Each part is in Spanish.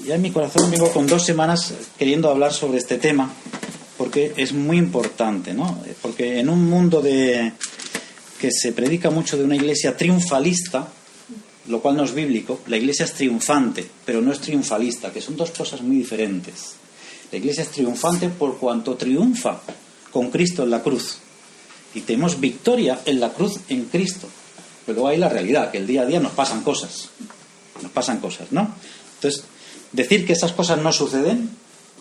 ya en mi corazón vengo con 2 semanas queriendo hablar sobre este tema, porque es muy importante, ¿no? Porque en un mundo que se predica mucho de una iglesia triunfalista, lo cual no es bíblico, la iglesia es triunfante, pero no es triunfalista, que son 2 cosas muy diferentes. La iglesia es triunfante por cuanto triunfa con Cristo en la cruz. Y tenemos victoria en la cruz en Cristo. Pero luego hay la realidad, que el día a día nos pasan cosas, ¿no? Entonces, decir que esas cosas no suceden,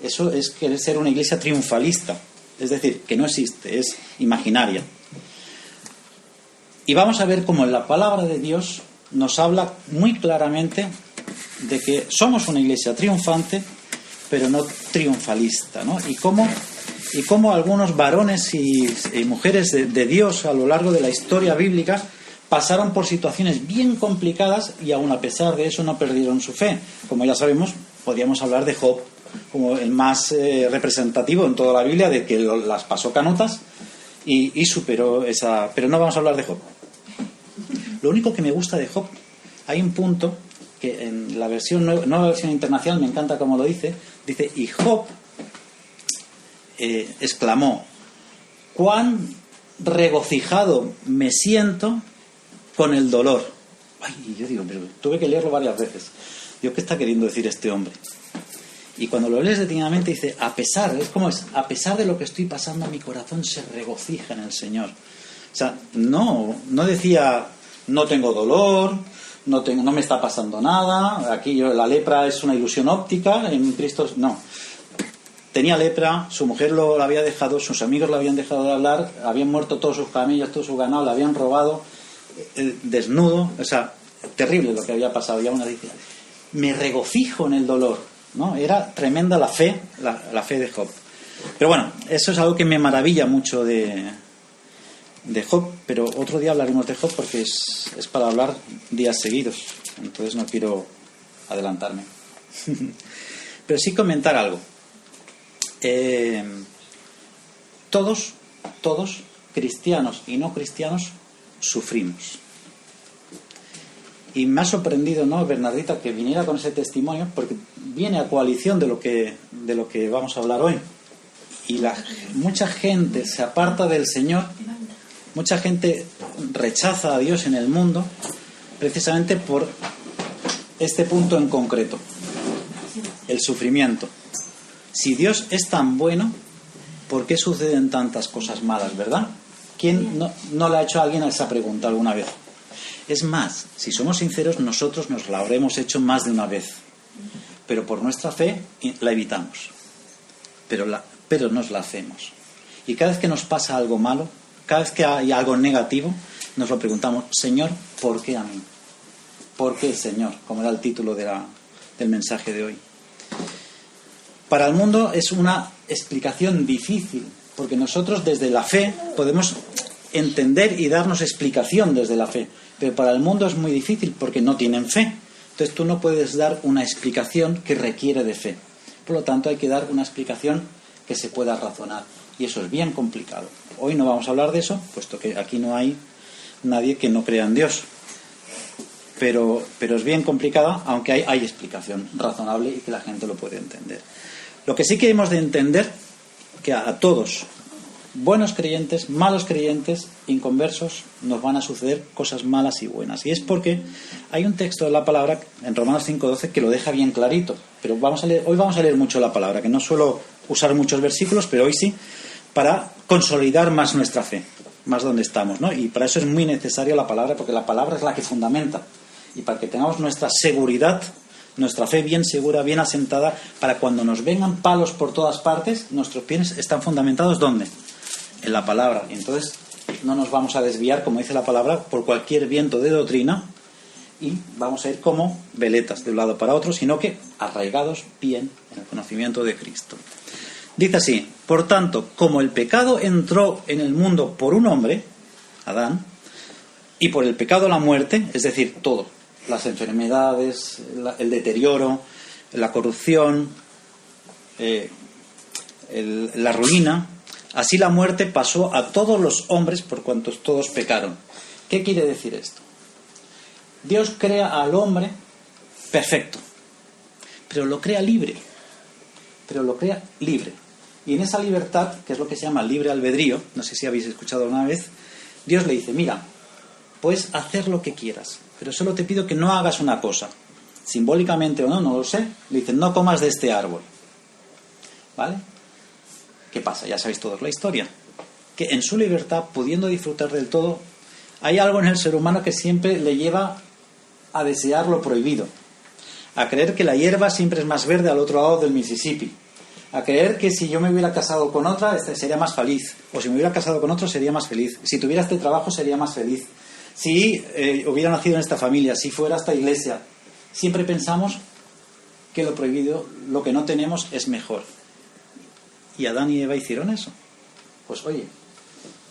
eso es querer ser una iglesia triunfalista. Es decir, que no existe, es imaginaria. Y vamos a ver cómo en la palabra de Dios nos habla muy claramente de que somos una iglesia triunfante, pero no triunfalista, ¿no? Y cómo algunos varones y mujeres de Dios a lo largo de la historia bíblica pasaron por situaciones bien complicadas y aun a pesar de eso no perdieron su fe. Como ya sabemos, podríamos hablar de Job como el más representativo en toda la Biblia, de que las pasó canutas y superó esa... Pero no vamos a hablar de Job. Lo único que me gusta de Job, hay un punto que en la nueva versión internacional, me encanta cómo lo dice, y Job exclamó: cuán regocijado me siento con el dolor. Ay, yo digo, pero tuve que leerlo varias veces. Digo, ¿qué está queriendo decir este hombre? Y cuando lo lees detenidamente dice, a pesar de lo que estoy pasando, mi corazón se regocija en el Señor. O sea, no decía, no tengo dolor, no me está pasando nada, aquí la lepra es una ilusión óptica, en Cristo no. Tenía lepra, su mujer lo había dejado, sus amigos lo habían dejado de hablar, habían muerto todos sus camellos, todo su ganado, le habían robado, desnudo, o sea, terrible lo que había pasado. Y aún dice, me regocijo en el dolor, ¿no? Era tremenda la fe de Job. Pero bueno, eso es algo que me maravilla mucho de Job, pero otro día hablaremos de Job porque es para hablar días seguidos, entonces no quiero adelantarme. Pero sí comentar algo. Todos, cristianos y no cristianos, sufrimos. Y me ha sorprendido, ¿no?, Bernardita, que viniera con ese testimonio, porque viene a coalición de lo que vamos a hablar hoy. Y mucha gente se aparta del Señor, mucha gente rechaza a Dios en el mundo, precisamente por este punto en concreto, el sufrimiento. Si Dios es tan bueno, ¿por qué suceden tantas cosas malas, verdad? ¿Quién no le ha hecho a alguien esa pregunta alguna vez? Es más, si somos sinceros, nosotros nos la habremos hecho más de una vez, pero por nuestra fe la evitamos, pero nos la hacemos. Y cada vez que nos pasa algo malo, cada vez que hay algo negativo, nos lo preguntamos, Señor, ¿por qué a mí? ¿Por qué, Señor? Como era el título del mensaje de hoy. Para el mundo es una explicación difícil, porque nosotros desde la fe podemos entender y darnos explicación desde la fe, pero para el mundo es muy difícil porque no tienen fe. Entonces tú no puedes dar una explicación que requiere de fe. Por lo tanto hay que dar una explicación que se pueda razonar, y eso es bien complicado. Hoy no vamos a hablar de eso, puesto que aquí no hay nadie que no crea en Dios, pero es bien complicada, aunque hay explicación razonable y que la gente lo puede entender. Lo que sí que hemos de entender, que a todos, buenos creyentes, malos creyentes, inconversos, nos van a suceder cosas malas y buenas. Y es porque hay un texto de la palabra en Romanos 5:12 que lo deja bien clarito. Pero hoy vamos a leer mucho la palabra, que no suelo usar muchos versículos, pero hoy sí, para consolidar más nuestra fe, más donde estamos, ¿no? Y para eso es muy necesaria la palabra, porque la palabra es la que fundamenta. Y para que tengamos nuestra seguridad, nuestra fe bien segura, bien asentada, para cuando nos vengan palos por todas partes, nuestros pies están fundamentados ¿dónde? En la palabra. Y entonces no nos vamos a desviar, como dice la palabra, por cualquier viento de doctrina, y vamos a ir como veletas de un lado para otro, sino que arraigados bien en el conocimiento de Cristo. Dice así: por tanto, como el pecado entró en el mundo por un hombre, Adán, y por el pecado la muerte, es decir, todo, las enfermedades, el deterioro, la corrupción, la ruina, así la muerte pasó a todos los hombres por cuantos todos pecaron. ¿Qué quiere decir esto? Dios crea al hombre perfecto, pero lo crea libre. Y en esa libertad, que es lo que se llama libre albedrío, no sé si habéis escuchado alguna vez, Dios le dice, mira, puedes hacer lo que quieras, pero solo te pido que no hagas una cosa. Simbólicamente o no, no lo sé. Le dicen, no comas de este árbol. ¿Vale? ¿Qué pasa? Ya sabéis todos la historia. Que en su libertad, pudiendo disfrutar del todo, hay algo en el ser humano que siempre le lleva a desear lo prohibido. A creer que la hierba siempre es más verde al otro lado del Mississippi. A creer que si yo me hubiera casado con otra, sería más feliz. O si me hubiera casado con otro, sería más feliz. Si tuviera este trabajo, sería más feliz. Si hubiera nacido en esta familia, si fuera a esta iglesia. Siempre pensamos que lo prohibido, lo que no tenemos, es mejor. ¿Y Adán y Eva hicieron eso? Pues oye,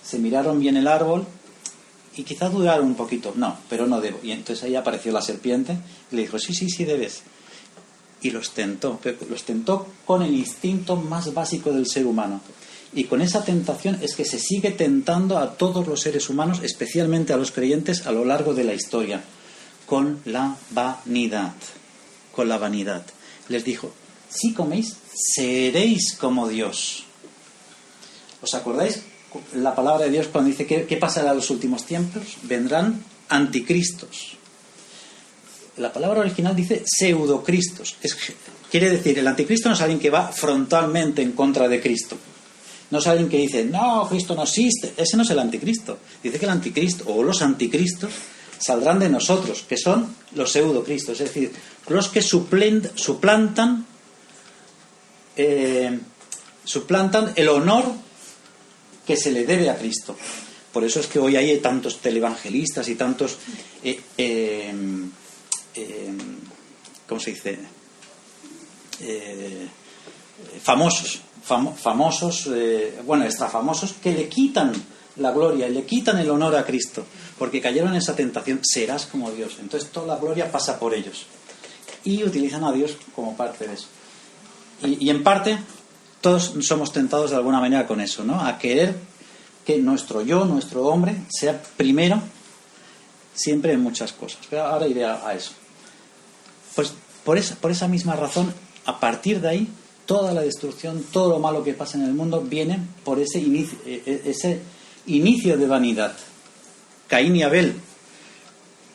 se miraron bien el árbol y quizás dudaron un poquito. No, pero no debo. Y entonces ahí apareció la serpiente y le dijo, sí debes. Y los tentó con el instinto más básico del ser humano. Y con esa tentación es que se sigue tentando a todos los seres humanos, especialmente a los creyentes, a lo largo de la historia, con la vanidad. Les dijo, si coméis, seréis como Dios. ¿Os acordáis la palabra de Dios cuando dice qué pasará en los últimos tiempos? Vendrán anticristos. La palabra original dice pseudocristos. Quiere decir, el anticristo no es alguien que va frontalmente en contra de Cristo. No es alguien que dice, no, Cristo no existe. Ese no es el anticristo. Dice que el anticristo o los anticristos saldrán de nosotros, que son los pseudocristos. Es decir, los que suplantan el honor que se le debe a Cristo. Por eso es que hoy hay tantos televangelistas y tantos ¿cómo se dice? Famosos, extrafamosos, que le quitan la gloria y le quitan el honor a Cristo, porque cayeron en esa tentación, serás como Dios. Entonces toda la gloria pasa por ellos y utilizan a Dios como parte de eso. Y en parte todos somos tentados de alguna manera con eso, ¿no? A querer que nuestro hombre, sea primero siempre en muchas cosas. Pero ahora iré a eso. Pues por esa misma razón, a partir de ahí, toda la destrucción, todo lo malo que pasa en el mundo viene por ese inicio de vanidad. Caín y Abel,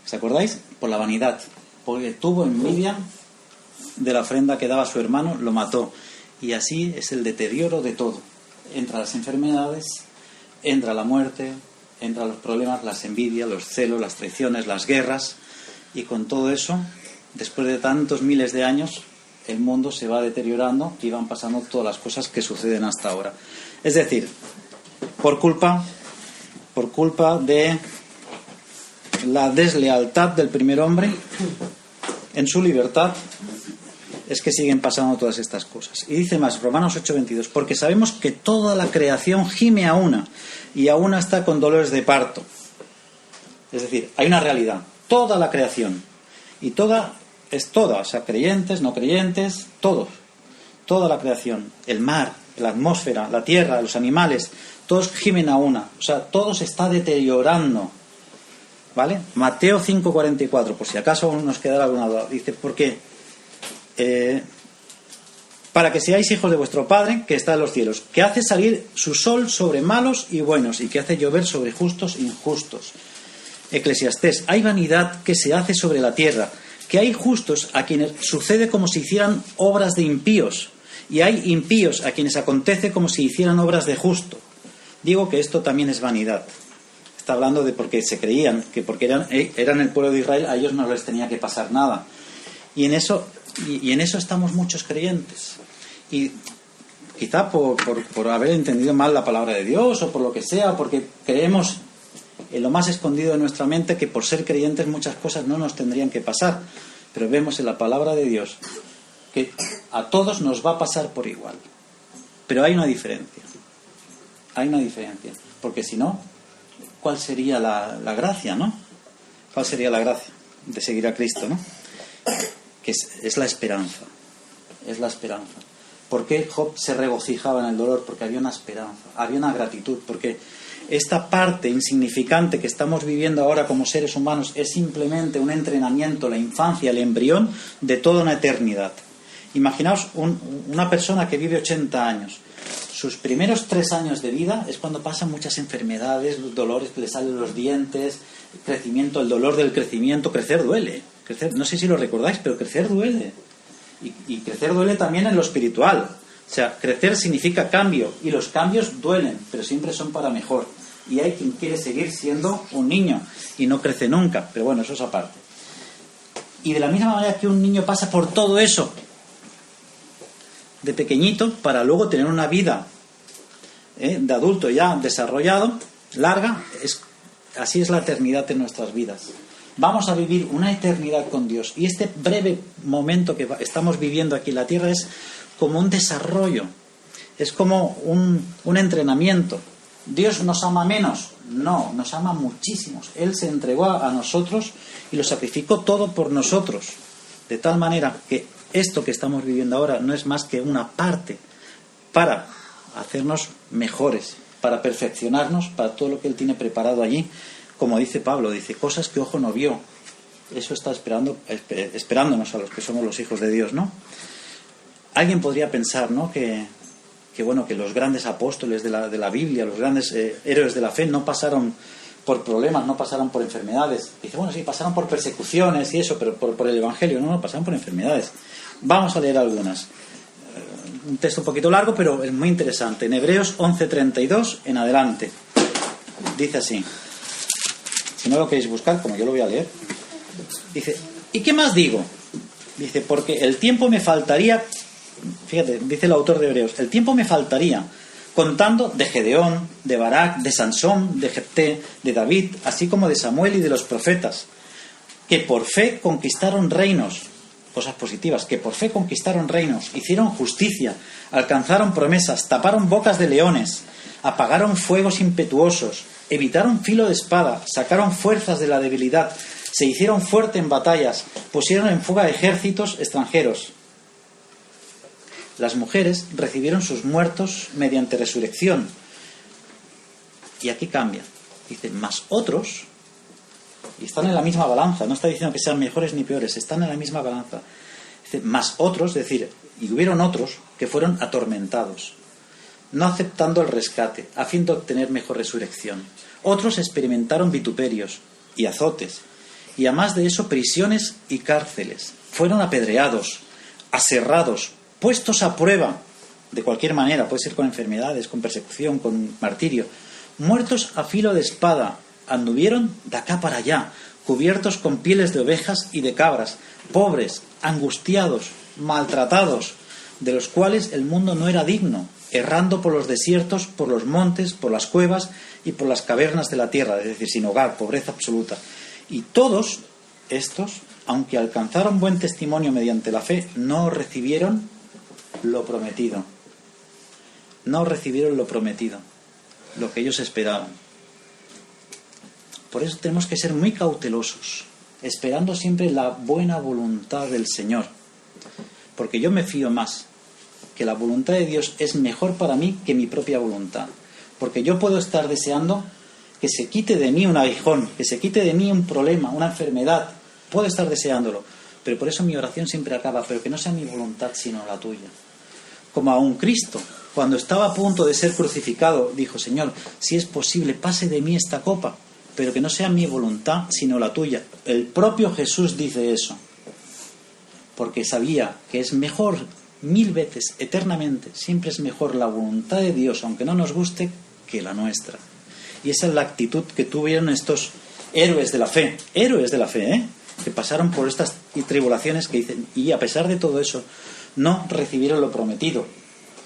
¿os acordáis? Por la vanidad, porque tuvo envidia de la ofrenda que daba su hermano, lo mató. Y así es el deterioro de todo. Entra las enfermedades, entra la muerte, entra los problemas, las envidias, los celos, las traiciones, las guerras. Y con todo eso, después de tantos miles de años, el mundo se va deteriorando y van pasando todas las cosas que suceden hasta ahora. Es decir, por culpa de la deslealtad del primer hombre en su libertad, es que siguen pasando todas estas cosas. Y dice más, Romanos 8:22, porque sabemos que toda la creación gime a una, y a una está con dolores de parto. Es decir, hay una realidad, toda la creación, y toda, o sea, creyentes, no creyentes, todos, toda la creación, el mar, la atmósfera, la tierra, los animales, todos gimen a una, o sea, todo se está deteriorando. ¿Vale? Mateo 5:44, por si acaso nos quedara alguna duda, dice, porque para que seáis hijos de vuestro Padre que está en los cielos, que hace salir su sol sobre malos y buenos, y que hace llover sobre justos e injustos. Eclesiastés, hay vanidad que se hace sobre la tierra, que hay justos a quienes sucede como si hicieran obras de impíos, y hay impíos a quienes acontece como si hicieran obras de justo. Digo que esto también es vanidad. Está hablando de porque se creían que porque eran el pueblo de Israel, a ellos no les tenía que pasar nada. Y en eso estamos muchos creyentes. Y quizá por haber entendido mal la palabra de Dios, o por lo que sea, porque creemos en lo más escondido de nuestra mente que por ser creyentes muchas cosas no nos tendrían que pasar. Pero vemos en la palabra de Dios que a todos nos va a pasar por igual. Pero hay una diferencia. Hay una diferencia. Porque si no, ¿cuál sería la gracia, no? ¿Cuál sería la gracia de seguir a Cristo, no? Que es la esperanza. Es la esperanza. ¿Por qué Job se regocijaba en el dolor? Porque había una esperanza, había una gratitud, porque esta parte insignificante que estamos viviendo ahora como seres humanos es simplemente un entrenamiento, la infancia, el embrión de toda una eternidad. Imaginaos una persona que vive 80 años. Sus primeros 3 años de vida es cuando pasan muchas enfermedades, los dolores que le salen los dientes, el crecimiento, el dolor del crecimiento. Crecer duele. No sé si lo recordáis, pero crecer duele. Y crecer duele también en lo espiritual. O sea, crecer significa cambio, y los cambios duelen, pero siempre son para mejor. Y hay quien quiere seguir siendo un niño y no crece nunca, pero bueno, eso es aparte. Y de la misma manera que un niño pasa por todo eso de pequeñito para luego tener una vida de adulto ya desarrollado, larga, así es la eternidad de nuestras vidas. Vamos a vivir una eternidad con Dios, y este breve momento que estamos viviendo aquí en la tierra es como un desarrollo, es como un entrenamiento. ¿Dios nos ama menos? No, nos ama muchísimos. Él se entregó a nosotros y lo sacrificó todo por nosotros, de tal manera que esto que estamos viviendo ahora no es más que una parte para hacernos mejores, para perfeccionarnos, para todo lo que Él tiene preparado allí. Como dice Pablo, dice, cosas que ojo no vio. Eso está esperándonos a los que somos los hijos de Dios, ¿no? Alguien podría pensar, ¿no?, que los grandes apóstoles de la Biblia, los grandes héroes de la fe, no pasaron por problemas, no pasaron por enfermedades. Dice, bueno, sí, pasaron por persecuciones y eso, pero por el Evangelio no pasaron por enfermedades. Vamos a leer algunas. Un texto un poquito largo, pero es muy interesante. En Hebreos 11:32 en adelante. Dice así. Si no lo queréis buscar, como yo lo voy a leer. Dice, ¿y qué más digo? Dice, porque el tiempo me faltaría. Fíjate, dice el autor de Hebreos, el tiempo me faltaría contando de Gedeón, de Barak, de Sansón, de Jefté, de David, así como de Samuel y de los profetas, que por fe conquistaron reinos, cosas positivas, que por fe conquistaron reinos, hicieron justicia, alcanzaron promesas, taparon bocas de leones, apagaron fuegos impetuosos, evitaron filo de espada, sacaron fuerzas de la debilidad, se hicieron fuerte en batallas, pusieron en fuga ejércitos extranjeros. Las mujeres recibieron sus muertos mediante resurrección. Y aquí cambia. Dice, más otros, y están en la misma balanza, no está diciendo que sean mejores ni peores, están en la misma balanza. Dice, más otros, es decir, y hubieron otros que fueron atormentados, no aceptando el rescate, a fin de obtener mejor resurrección. Otros experimentaron vituperios y azotes, y además de eso prisiones y cárceles. Fueron apedreados, aserrados, puestos a prueba, de cualquier manera, puede ser con enfermedades, con persecución, con martirio, muertos a filo de espada, anduvieron de acá para allá, cubiertos con pieles de ovejas y de cabras, pobres, angustiados, maltratados, de los cuales el mundo no era digno, errando por los desiertos, por los montes, por las cuevas y por las cavernas de la tierra, es decir, sin hogar, pobreza absoluta. Y todos estos, aunque alcanzaron buen testimonio mediante la fe, no recibieron lo prometido. No recibieron lo prometido, lo que ellos esperaban. Por eso tenemos que ser muy cautelosos, esperando siempre la buena voluntad del Señor. Porque yo me fío más que la voluntad de Dios es mejor para mí que mi propia voluntad. Porque yo puedo estar deseando que se quite de mí un aguijón, que se quite de mí un problema, una enfermedad. Puedo estar deseándolo. Pero por eso mi oración siempre acaba, pero que no sea mi voluntad sino la tuya. Como a un Cristo, cuando estaba a punto de ser crucificado, dijo, Señor, si es posible, pase de mí esta copa, pero que no sea mi voluntad sino la tuya. El propio Jesús dice eso, porque sabía que es mejor 1000 veces, eternamente, siempre es mejor la voluntad de Dios, aunque no nos guste, que la nuestra. Y esa es la actitud que tuvieron estos héroes de la fe, que pasaron por estas tribulaciones, que dicen, y a pesar de todo eso, no recibieron lo prometido.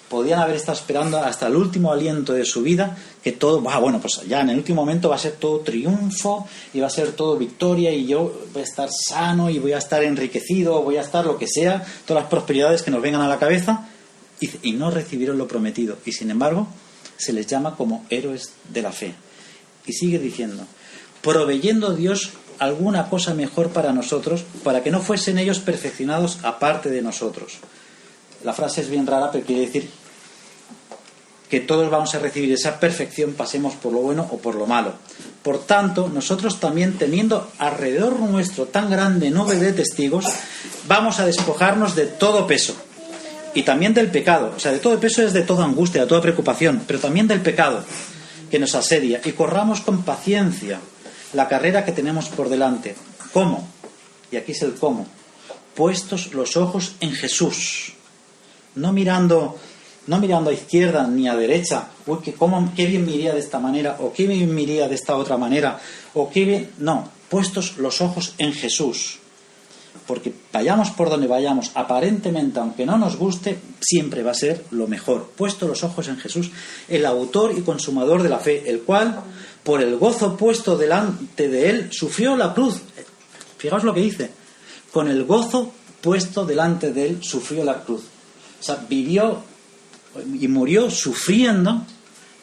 Podían haber estado esperando hasta el último aliento de su vida, que todo, bueno, pues ya en el último momento va a ser todo triunfo, y va a ser todo victoria, y yo voy a estar sano, y voy a estar enriquecido, voy a estar lo que sea, todas las prosperidades que nos vengan a la cabeza, y no recibieron lo prometido. Y sin embargo, se les llama como héroes de la fe. Y sigue diciendo, proveyendo Dios alguna cosa mejor para nosotros, para que no fuesen ellos perfeccionados aparte de nosotros. La frase es bien rara, pero quiere decir que todos vamos a recibir esa perfección, pasemos por lo bueno o por lo malo. Por tanto, nosotros también, teniendo alrededor nuestro tan grande nube de testigos, vamos a despojarnos de todo peso y también del pecado. O sea, de todo eso es de toda angustia, de toda preocupación, pero también del pecado que nos asedia. Y corramos con paciencia la carrera que tenemos por delante. ¿Cómo? Y aquí es el cómo. Puestos los ojos en Jesús. No mirando a izquierda ni a derecha. Uy, qué bien me iría de esta manera, o qué bien me iría de esta otra manera, o qué bien... No, puestos los ojos en Jesús. Porque vayamos por donde vayamos, aparentemente, aunque no nos guste, siempre va a ser lo mejor. Puesto los ojos en Jesús, el autor y consumador de la fe, el cual, por el gozo puesto delante de él, sufrió la cruz. Fijaos lo que dice. Con el gozo puesto delante de él, sufrió la cruz. O sea, vivió y murió sufriendo,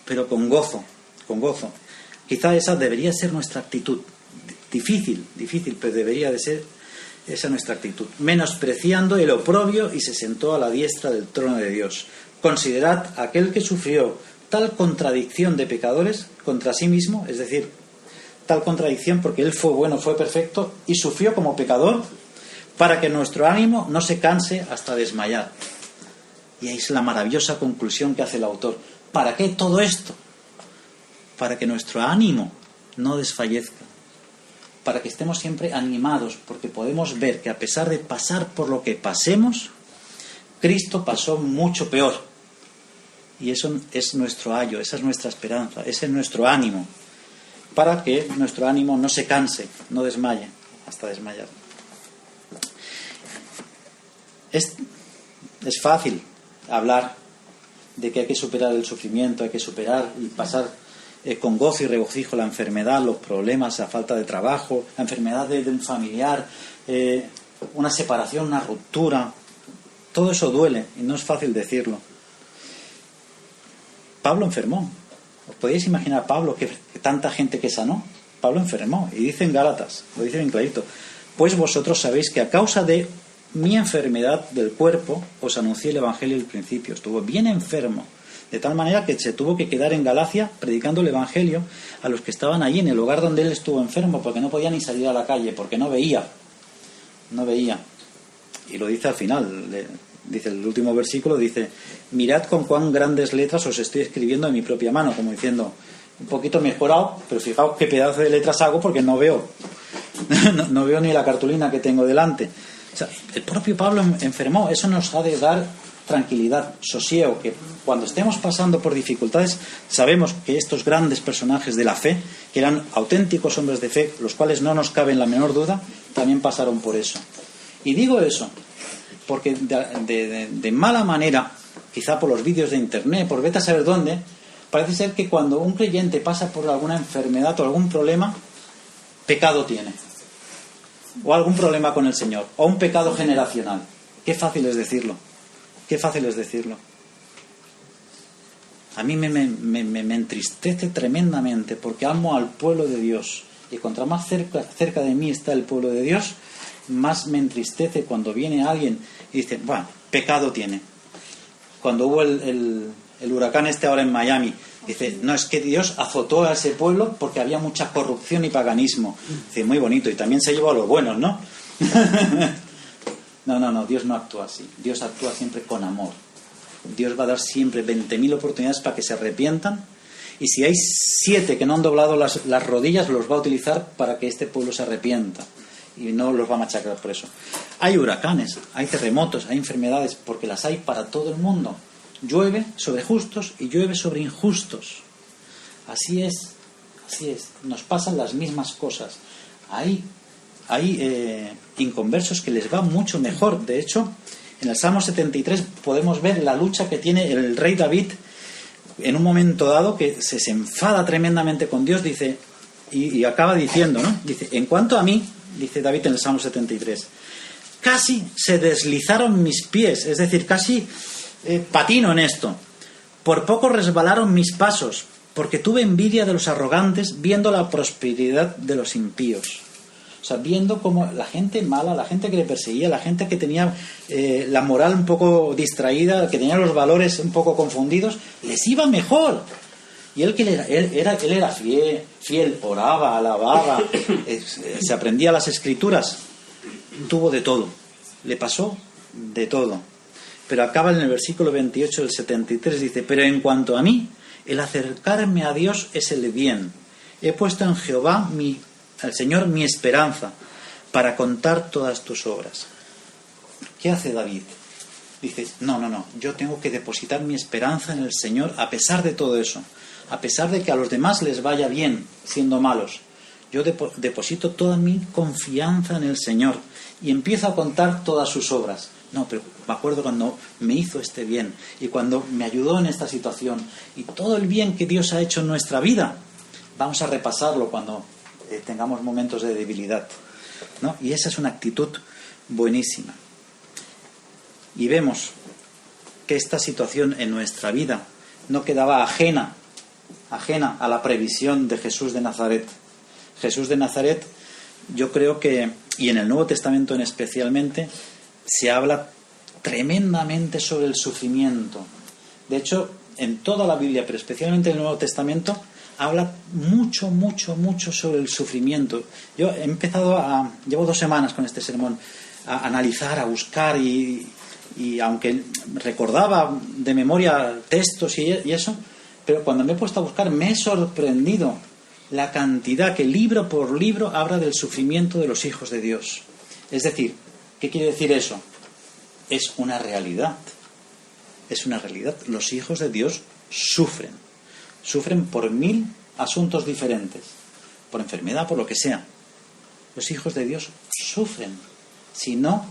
pero con gozo, con gozo. Quizá esa debería ser nuestra actitud. Difícil, pero debería de ser esa nuestra actitud. Menospreciando el oprobio, y se sentó a la diestra del trono de Dios. Considerad aquel que sufrió tal contradicción de pecadores contra sí mismo, es decir, tal contradicción porque él fue bueno, fue perfecto y sufrió como pecador, para que nuestro ánimo no se canse hasta desmayar. Y ahí es la maravillosa conclusión que hace el autor. ¿Para qué todo esto? Para que nuestro ánimo no desfallezca, para que estemos siempre animados, porque podemos ver que a pesar de pasar por lo que pasemos, Cristo pasó mucho peor. Y eso es nuestro ayo, esa es nuestra esperanza, ese es nuestro ánimo, para que nuestro ánimo no se canse, no desmaye, hasta desmayar. Es fácil hablar de que hay que superar el sufrimiento, hay que superar y pasar con gozo y regocijo la enfermedad, los problemas, la falta de trabajo, la enfermedad de un familiar, una separación, una ruptura. Todo eso duele y no es fácil decirlo. Pablo enfermó. ¿Os podéis imaginar a Pablo, que tanta gente que sanó? Pablo enfermó, y dice en Gálatas, lo dice bien clarito: pues vosotros sabéis que a causa de mi enfermedad del cuerpo os anuncié el Evangelio al principio. Estuvo bien enfermo, de tal manera que se tuvo que quedar en Galacia predicando el Evangelio a los que estaban allí en el lugar donde él estuvo enfermo, porque no podía ni salir a la calle, porque no veía. Y lo dice al final, dice el último versículo, dice: mirad con cuán grandes letras os estoy escribiendo en mi propia mano, como diciendo, un poquito mejorado, pero fijaos qué pedazo de letras hago porque no veo no veo ni la cartulina que tengo delante. O sea, el propio Pablo enfermó. Eso nos ha de dar tranquilidad, sosiego, que cuando estemos pasando por dificultades sabemos que estos grandes personajes de la fe, que eran auténticos hombres de fe, los cuales no nos cabe la menor duda, también pasaron por eso. Y digo eso porque de mala manera, quizá por los vídeos de internet, por vete a saber dónde, parece ser que cuando un creyente pasa por alguna enfermedad o algún problema, pecado tiene, o algún problema con el Señor, o un pecado generacional. Qué fácil es decirlo. A mí me entristece tremendamente, porque amo al pueblo de Dios, y cuanto más cerca de mí está el pueblo de Dios, más me entristece cuando viene alguien y dice, bueno, pecado tiene. Cuando hubo el huracán ahora en Miami, dice, no, es que Dios azotó a ese pueblo porque había mucha corrupción y paganismo. Dice, muy bonito, y también se llevó a los buenos, ¿no? No, Dios no actúa así. Dios actúa siempre con amor. Dios va a dar siempre 20.000 oportunidades para que se arrepientan, y si hay 7 que no han doblado las rodillas, los va a utilizar para que este pueblo se arrepienta, y no los va a machacar por eso. Hay huracanes, hay terremotos, hay enfermedades, porque las hay para todo el mundo. Llueve sobre justos y llueve sobre injustos. Así es. Nos pasan las mismas cosas. Hay inconversos que les va mucho mejor. De hecho, en el Salmo 73 podemos ver la lucha que tiene el rey David en un momento dado, que se enfada tremendamente con Dios, dice, y acaba diciendo, ¿no? Dice, en cuanto a mí, dice David en el Salmo 73, casi se deslizaron mis pies, es decir, casi patino en esto. Por poco resbalaron mis pasos, porque tuve envidia de los arrogantes, viendo la prosperidad de los impíos. O sea, viendo como la gente mala, la gente que le perseguía, la gente que tenía la moral un poco distraída, que tenía los valores un poco confundidos, les iba mejor. Y él era fiel, oraba, alababa, se aprendía las escrituras, tuvo de todo, le pasó de todo. pero acaba en el versículo 28 del 73, dice: pero en cuanto a mí, el acercarme a Dios es el bien. He puesto en Jehová, al Señor, mi esperanza, para contar todas tus obras. ¿Qué hace David? Dice: no, yo tengo que depositar mi esperanza en el Señor a pesar de todo eso, a pesar de que a los demás les vaya bien siendo malos. Yo deposito toda mi confianza en el Señor y empiezo a contar todas sus obras. No, pero me acuerdo cuando me hizo este bien y cuando me ayudó en esta situación y todo el bien que Dios ha hecho en nuestra vida. Vamos a repasarlo cuando tengamos momentos de debilidad, ¿no? Y esa es una actitud buenísima. Y vemos que esta situación en nuestra vida no quedaba ajena a la previsión de Jesús de Nazaret. Jesús de Nazaret, yo creo que, y en el Nuevo Testamento en especialmente, se habla tremendamente sobre el sufrimiento. De hecho, en toda la Biblia, pero especialmente en el Nuevo Testamento, habla mucho sobre el sufrimiento. Yo he empezado llevo 2 semanas con este sermón, a analizar, a buscar, y aunque recordaba de memoria textos y eso, pero cuando me he puesto a buscar me he sorprendido la cantidad que libro por libro habla del sufrimiento de los hijos de Dios. Es decir, ¿qué quiere decir eso? Es una realidad. Es una realidad. Los hijos de Dios sufren. Sufren por 1000 asuntos diferentes. Por enfermedad, por lo que sea. Los hijos de Dios sufren. Si no,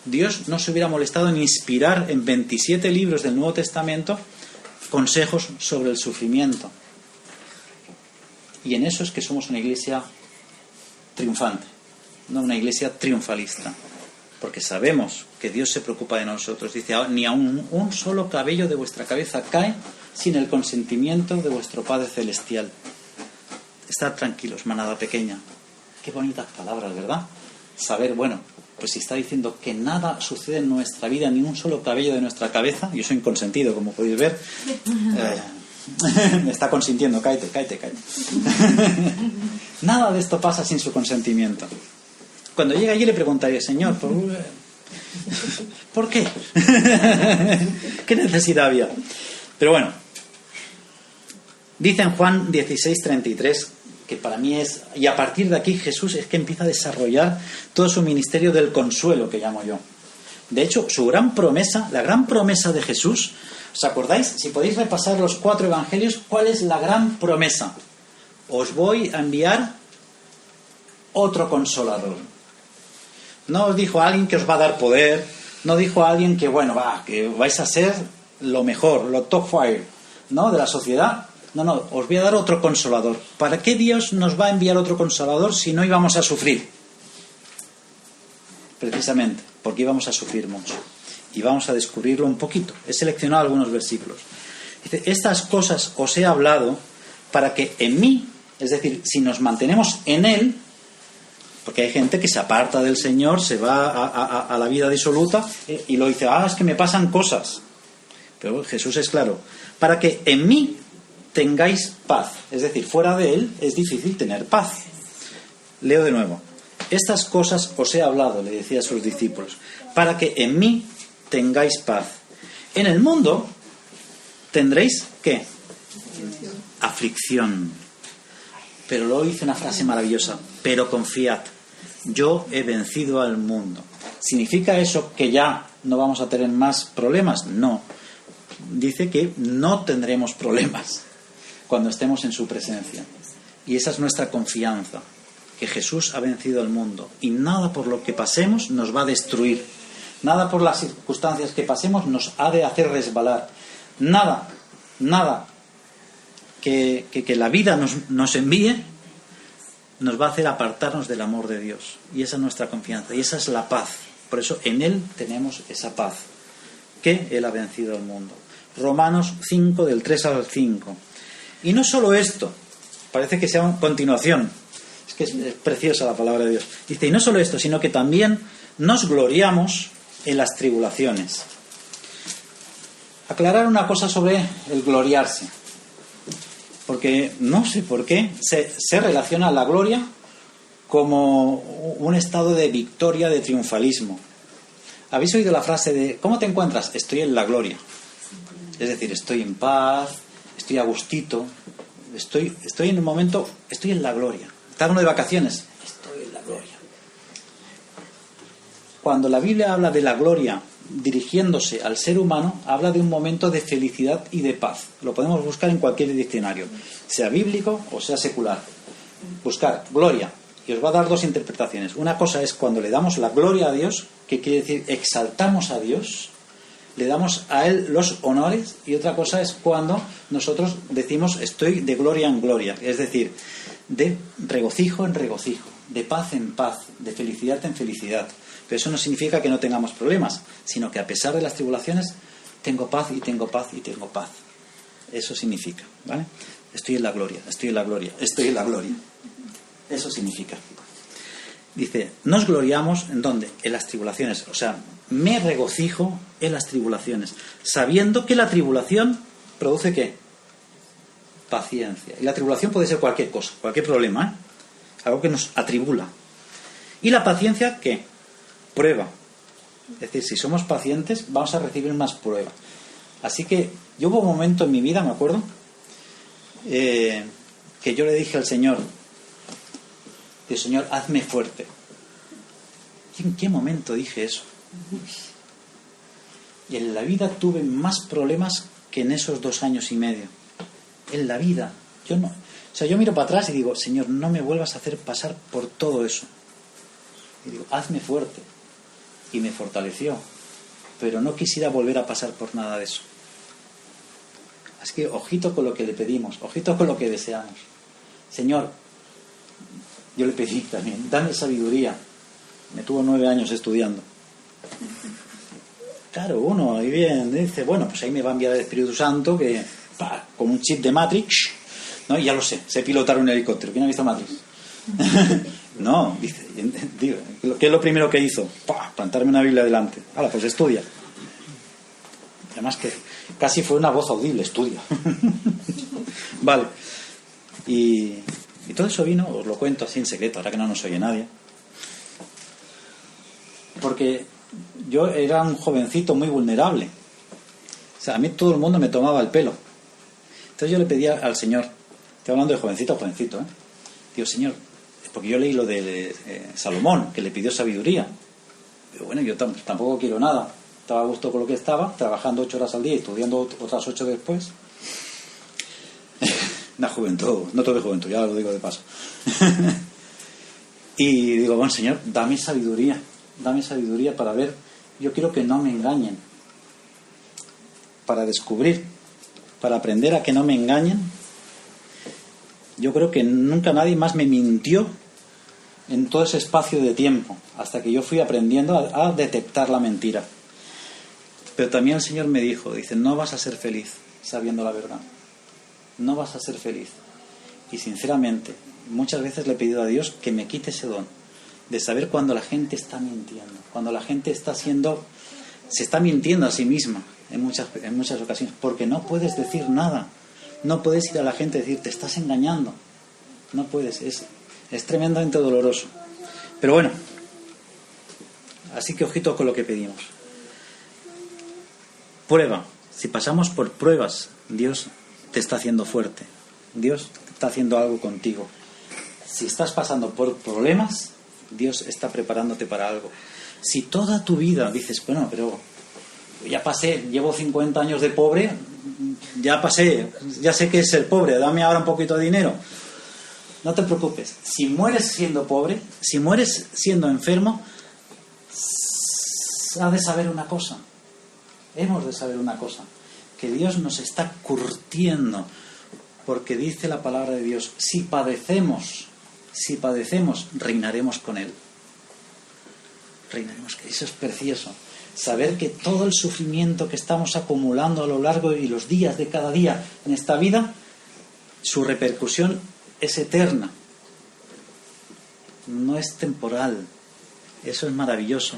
Dios no se hubiera molestado en inspirar en 27 libros del Nuevo Testamento consejos sobre el sufrimiento. Y en eso es que somos una iglesia triunfante, no una iglesia triunfalista. Porque sabemos que Dios se preocupa de nosotros. Dice: ni aun un solo cabello de vuestra cabeza cae sin el consentimiento de vuestro Padre Celestial. Estad tranquilos, manada pequeña. Qué bonitas palabras, ¿verdad? Saber, bueno, pues si está diciendo que nada sucede en nuestra vida, ni un solo cabello de nuestra cabeza, yo soy inconsentido, como podéis ver, me está consintiendo, cáete. Nada de esto pasa sin su consentimiento. Cuando llegue allí le preguntaría: Señor, ¿por qué? ¿Qué necesidad había? Pero bueno, dice en Juan 16:33, que para mí es, y a partir de aquí Jesús es que empieza a desarrollar todo su ministerio del consuelo, que llamo yo. De hecho, su gran promesa, la gran promesa de Jesús, ¿os acordáis? Si podéis repasar los 4 evangelios, ¿cuál es la gran promesa? Os voy a enviar otro consolador. No os dijo a alguien que os va a dar poder, no dijo a alguien que, que vais a ser lo mejor, lo top fire, ¿no?, de la sociedad. No, os voy a dar otro consolador. ¿Para qué Dios nos va a enviar otro consolador si no íbamos a sufrir? Precisamente porque íbamos a sufrir mucho. Y vamos a descubrirlo un poquito. He seleccionado algunos versículos. Dice: estas cosas os he hablado para que en mí, es decir, si nos mantenemos en Él, porque hay gente que se aparta del Señor, se va a la vida disoluta y lo dice: es que me pasan cosas. Pero Jesús es claro: para que en mí tengáis paz. Es decir, fuera de Él es difícil tener paz. Leo de nuevo: estas cosas os he hablado, le decía a sus discípulos, para que en mí tengáis paz. En el mundo tendréis, ¿qué? Aflicción. Pero luego dice una frase maravillosa: pero confiad, yo he vencido al mundo. ¿Significa eso que ya no vamos a tener más problemas? No. Dice que no tendremos problemas cuando estemos en su presencia. Y esa es nuestra confianza, que Jesús ha vencido al mundo. Y nada por lo que pasemos nos va a destruir. Nada por las circunstancias que pasemos nos ha de hacer resbalar. Nada que la vida nos envíe nos va a hacer apartarnos del amor de Dios. Y esa es nuestra confianza. Y esa es la paz. Por eso en Él tenemos esa paz, que Él ha vencido al mundo. Romanos 5, del 3 al 5. Y no solo esto, parece que sea una continuación, es que es preciosa la palabra de Dios. Dice: y no solo esto, sino que también nos gloriamos en las tribulaciones. Aclarar una cosa sobre el gloriarse, porque no sé por qué se relaciona la gloria como un estado de victoria, de triunfalismo. ¿Habéis oído la frase de ¿cómo te encuentras? Estoy en la gloria. Es decir, estoy en paz, estoy a gustito, estoy en un momento, estoy en la gloria. ¿Está uno de vacaciones? Estoy en la gloria. Cuando la Biblia habla de la gloria dirigiéndose al ser humano, habla de un momento de felicidad y de paz. Lo podemos buscar en cualquier diccionario, sea bíblico o sea secular. Buscar gloria, y os va a dar dos interpretaciones. Una cosa es cuando le damos la gloria a Dios, que quiere decir exaltamos a Dios, le damos a Él los honores, y otra cosa es cuando nosotros decimos estoy de gloria en gloria, es decir, de regocijo en regocijo, de paz en paz, de felicidad en felicidad. Pero eso no significa que no tengamos problemas, sino que a pesar de las tribulaciones tengo paz y tengo paz y tengo paz. Eso significa, ¿vale? Estoy en la gloria, estoy en la gloria, estoy en la gloria. Eso significa. Dice, nos gloriamos ¿en dónde? En las tribulaciones. O sea, me regocijo en las tribulaciones, sabiendo que la tribulación produce ¿qué? Paciencia. Y la tribulación puede ser cualquier cosa, cualquier problema, ¿eh? Algo que nos atribula. Y la paciencia, ¿qué? Prueba. Es decir, si somos pacientes, vamos a recibir más pruebas. Así que yo hubo un momento en mi vida, me acuerdo, que yo le dije al Señor, Señor, hazme fuerte. ¿Y en qué momento dije eso? Y en la vida tuve más problemas que en esos 2 años y medio. En la vida. Yo miro para atrás y digo, Señor, no me vuelvas a hacer pasar por todo eso. Y digo, hazme fuerte. Y me fortaleció. Pero no quisiera volver a pasar por nada de eso. Así que ojito con lo que le pedimos, ojito con lo que deseamos. Señor, yo le pedí también, dame sabiduría. Me tuvo 9 años estudiando. Claro, uno ahí bien dice, bueno, pues ahí me va a enviar el Espíritu Santo, que con un chip de Matrix, ¿no? Y ya lo sé pilotar un helicóptero. ¿Quién ha visto Matrix? No, dice, digo, ¿qué es lo primero que hizo? Plantarme una Biblia delante. Ahora, pues estudia. Además que casi fue una voz audible, estudia. Vale. Y todo eso vino, os lo cuento así en secreto, ahora que no nos oye nadie. Porque yo era un jovencito muy vulnerable. O sea, a mí todo el mundo me tomaba el pelo. Entonces yo le pedía al Señor, estoy hablando de jovencito, ¿eh? Digo, Señor, porque yo leí lo de Salomón, que le pidió sabiduría. Pero bueno, yo tampoco quiero nada. Estaba a gusto con lo que estaba, trabajando 8 horas al día y estudiando otras 8 después. Una juventud, no todo de juventud, ya lo digo de paso. Y digo, bueno, Señor, dame sabiduría para ver. Yo quiero que no me engañen, para descubrir, para aprender a que no me engañen. Yo creo que nunca nadie más me mintió en todo ese espacio de tiempo, hasta que yo fui aprendiendo a detectar la mentira. Pero también el Señor me dijo, dice, no vas a ser feliz sabiendo la verdad. No vas a ser feliz. Y sinceramente, muchas veces le he pedido a Dios que me quite ese don de saber cuando la gente está mintiendo, cuando la gente se está mintiendo a sí misma en muchas ocasiones, porque no puedes decir nada. No puedes ir a la gente y decir, te estás engañando. No puedes, es tremendamente doloroso. Pero bueno, así que ojito con lo que pedimos. Prueba. Si pasamos por pruebas, Dios te está haciendo fuerte. Dios está haciendo algo contigo. Si estás pasando por problemas, Dios está preparándote para algo. Si toda tu vida dices, bueno, pero ya pasé, llevo 50 años de pobre, ya pasé, ya sé qué es ser pobre, dame ahora un poquito de dinero. No te preocupes. Si mueres siendo pobre, si mueres siendo enfermo, has de saber una cosa. Hemos de saber una cosa, que Dios nos está curtiendo, porque dice la palabra de Dios, si padecemos, reinaremos con Él. Reinaremos. Eso es precioso. Saber que todo el sufrimiento que estamos acumulando a lo largo de los días de cada día en esta vida, su repercusión es eterna. No es temporal. Eso es maravilloso.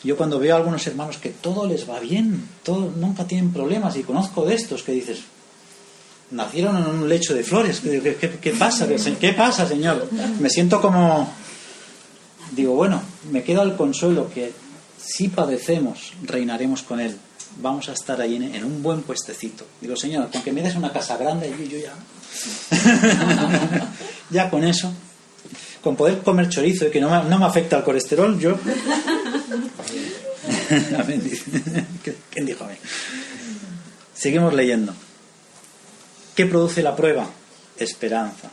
Yo cuando veo a algunos hermanos que todo les va bien, nunca tienen problemas, y conozco de estos que dices, nacieron en un lecho de flores, ¿qué pasa? ¿Qué pasa, Señor? Me siento como, digo, bueno, me queda el consuelo que si padecemos, reinaremos con Él. Vamos a estar ahí en un buen puestecito. Digo, Señor, con que me des una casa grande, yo ya... ya con eso, con poder comer chorizo y que no me afecta el colesterol, yo... ¿Quién dijo a mí? Seguimos leyendo. ¿Qué produce la prueba? Esperanza.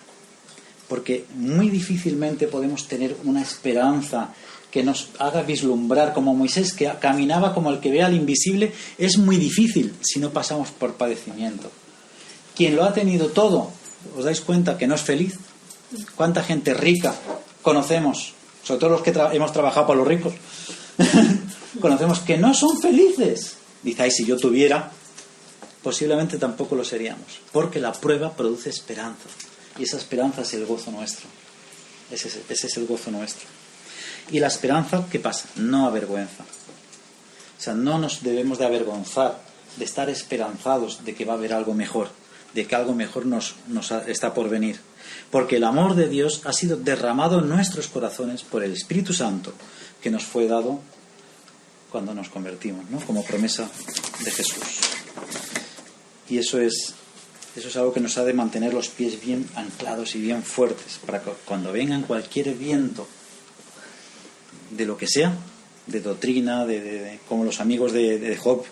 Porque muy difícilmente podemos tener una esperanza que nos haga vislumbrar, como Moisés, que caminaba como el que ve al invisible. Es muy difícil si no pasamos por padecimiento. Quien lo ha tenido todo, ¿os dais cuenta que no es feliz? ¿Cuánta gente rica conocemos? Sobre todo los que hemos trabajado para los ricos. Conocemos que no son felices. Dice, ay, si yo tuviera, posiblemente tampoco lo seríamos. Porque la prueba produce esperanza. Y esa esperanza es el gozo nuestro. Ese es el gozo nuestro. Y la esperanza, ¿qué pasa? No avergüenza. O sea, no nos debemos de avergonzar de estar esperanzados de que va a haber algo mejor, de que algo mejor nos está por venir. Porque el amor de Dios ha sido derramado en nuestros corazones por el Espíritu Santo que nos fue dado cuando nos convertimos, ¿no? Como promesa de Jesús. Y eso es algo que nos ha de mantener los pies bien anclados y bien fuertes para que cuando vengan cualquier viento de lo que sea, de doctrina, de como los amigos de Job,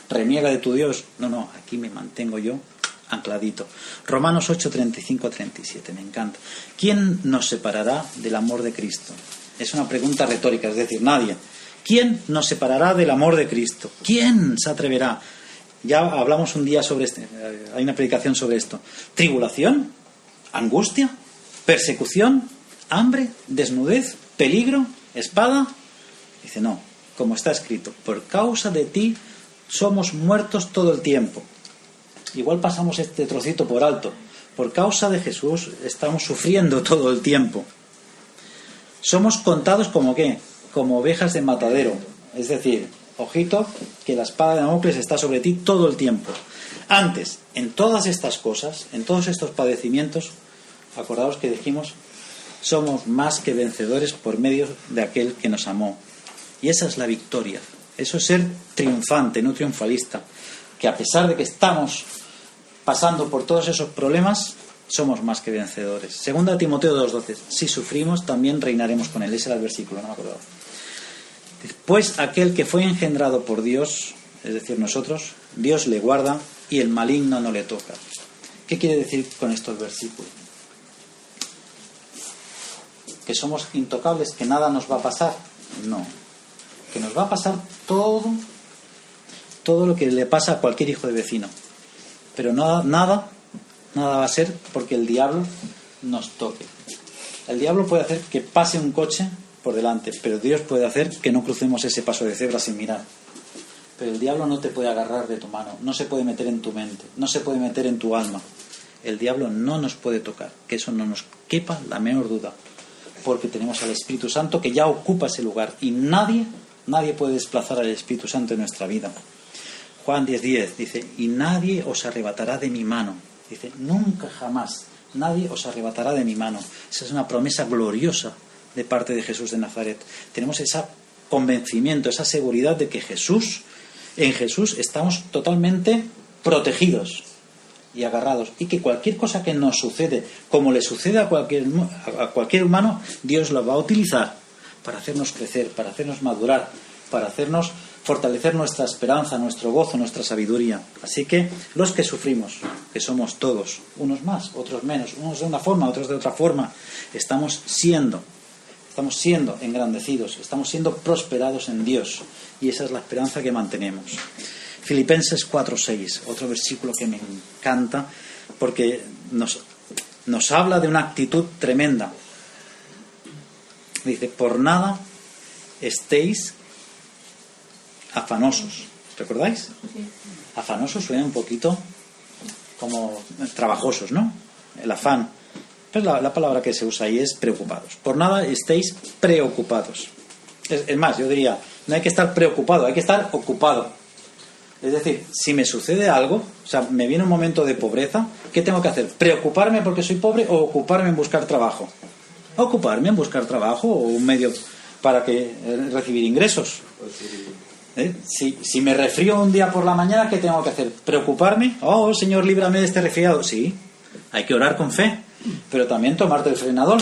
reniega de tu Dios. No, aquí me mantengo yo ancladito. Romanos 8, 35-37, me encanta. ¿Quién nos separará del amor de Cristo? Es una pregunta retórica, es decir, nadie. ¿Quién nos separará del amor de Cristo? ¿Quién se atreverá? Ya hablamos un día sobre hay una predicación sobre esto. ¿Tribulación? ¿Angustia? ¿Persecución? ¿Hambre? ¿Desnudez? ¿Peligro? ¿Espada? Dice, no, como está escrito, por causa de ti somos muertos todo el tiempo. Igual pasamos este trocito por alto. Por causa de Jesús estamos sufriendo todo el tiempo. Somos contados como ¿qué? Como ovejas de matadero. Es decir, ojito, que la espada de Damocles está sobre ti todo el tiempo. Antes, en todas estas cosas, en todos estos padecimientos, acordaos que dijimos, somos más que vencedores por medio de aquel que nos amó. Y esa es la victoria. Eso es ser triunfante, no triunfalista. Que a pesar de que estamos pasando por todos esos problemas, somos más que vencedores. Segunda Timoteo 2:12. Si sufrimos, también reinaremos con él. Ese era el versículo, no me acuerdo. Pues aquel que fue engendrado por Dios, es decir, nosotros, Dios le guarda y el maligno no le toca. ¿Qué quiere decir con esto el versículo? ¿Que somos intocables, que nada nos va a pasar? No. Que nos va a pasar todo lo que le pasa a cualquier hijo de vecino. Pero nada va a ser porque el diablo nos toque. El diablo puede hacer que pase un coche por delante, pero Dios puede hacer que no crucemos ese paso de cebra sin mirar. Pero el diablo no te puede agarrar de tu mano, no se puede meter en tu mente, no se puede meter en tu alma. El diablo no nos puede tocar, que eso no nos quepa la menor duda, porque tenemos al Espíritu Santo que ya ocupa ese lugar y nadie puede desplazar al Espíritu Santo en nuestra vida. Juan 10:10 dice, y nadie os arrebatará de mi mano. Dice, nunca jamás nadie os arrebatará de mi mano. Esa es una promesa gloriosa de parte de Jesús de Nazaret. Tenemos ese convencimiento, esa seguridad de que en Jesús estamos totalmente protegidos y agarrados, y que cualquier cosa que nos sucede, como le sucede a cualquier humano, Dios lo va a utilizar para hacernos crecer, para hacernos madurar, para hacernos fortalecer nuestra esperanza, nuestro gozo, nuestra sabiduría. Así que los que sufrimos, que somos todos, unos más, otros menos, unos de una forma, otros de otra forma, estamos siendo engrandecidos, estamos siendo prosperados en Dios, y esa es la esperanza que mantenemos. Filipenses 4:6, otro versículo que me encanta porque nos habla de una actitud tremenda. Dice, por nada estéis afanosos. ¿Recordáis? Sí. Afanosos suena un poquito como trabajosos, ¿no? El afán. Pues la palabra que se usa ahí es preocupados. Por nada estéis preocupados. Es más, yo diría, no hay que estar preocupado, hay que estar ocupado. Es decir, si me sucede algo, o sea, me viene un momento de pobreza, ¿qué tengo que hacer? ¿Preocuparme porque soy pobre o ocuparme en buscar trabajo? Ocuparme en buscar trabajo o un medio para recibir ingresos. Si me resfrío un día por la mañana, ¿qué tengo que hacer? ¿Preocuparme? Oh, Señor, líbrame de este resfriado. Sí, hay que orar con fe, pero también tomarte el frenador.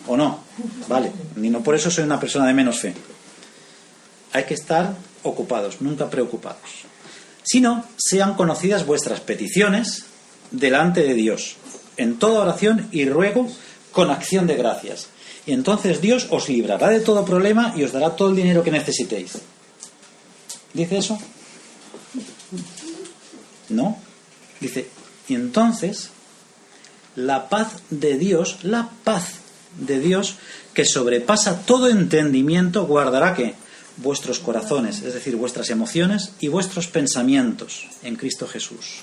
¿O no? Vale, ni no por eso soy una persona de menos fe. Hay que estar ocupados, nunca preocupados. Sino, sean conocidas vuestras peticiones delante de Dios, en toda oración y ruego con acción de gracias. Y entonces Dios os librará de todo problema y os dará todo el dinero que necesitéis. ¿Dice eso? No. Dice, y entonces la paz de Dios que sobrepasa todo entendimiento, guardará ¿qué? Vuestros corazones, es decir, vuestras emociones y vuestros pensamientos en Cristo Jesús.